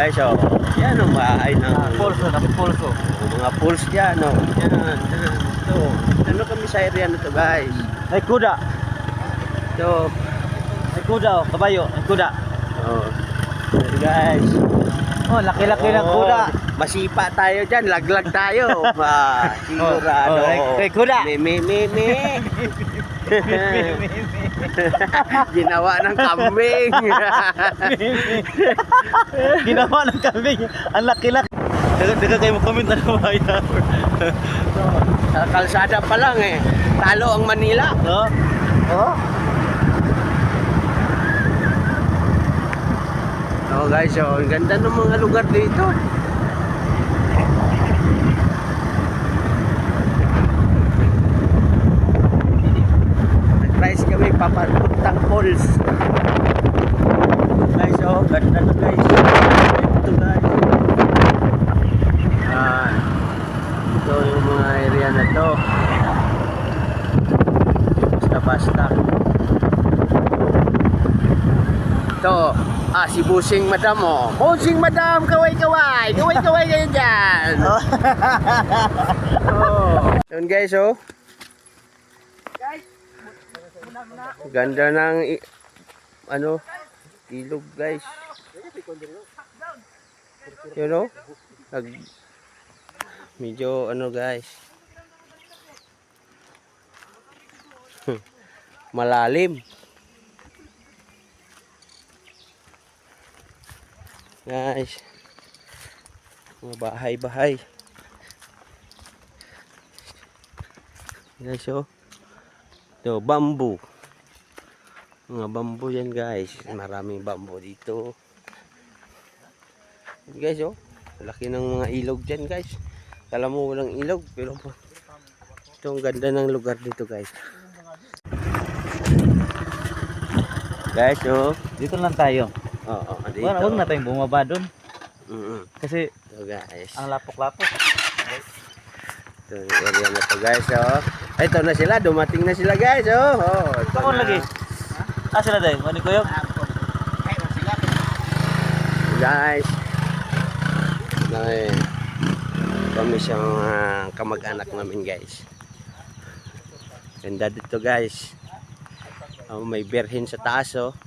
guys, oh. Yan ang bahay ng Pulso na pulso. mga pools dyan, oh. Yan. Ito. Ano kami sa area na to, guys? Ay kuda. Ito. Ay kuda oh, kabayo, ay kuda. Oh. Ito, guys. Oh, laki-laki ng kuda. Masipa tayo dyan, laglag tayo. Sigurado. Ay kuda. Me. Ginawa ng kambing. Ginawa ng kambing. Ang laki-laki. Daga kayo mag-comment na naman yan. Sa kalsada pa lang eh. Talo ang Manila. No? Oh? Oh guys, oh, ang ganda ng mga lugar dito. Nag-price kami papapuntang falls. Guys, oh, ganda to guys. Ito guys. Ito yung mga area na to. Basta. Ito, si Busing Madam, oh. Busing Madam, kaway-kaway kayo dyan. Oh. Yun guys, oh. Ganda ng ilog guys. You know? Medyo guys. Malalim. Guys. Mga bahay-bahay. Guys, oh. Ito, bamboo. Mga bamboo yan guys. Maraming bamboo dito. Guys, oh. Laki ng mga ilog dyan guys. Kala mo walang ilog. Pero ito ang ganda ng lugar dito guys. Guys, oh. Dito lang tayo. Oo, dito. Huwag na tayong bumaba doon. Kasi ito guys. ang lapok-lapok. Ito yung area na to guys, oh. Ay, ito na sila. Dumating na sila guys, oh. Oh, ito Ako na. lagi. Sila dahil. Mani ko yun. Guys. Kami sa mga kamag-anak namin guys. Ganda dito guys. May berhin sa taas, oh.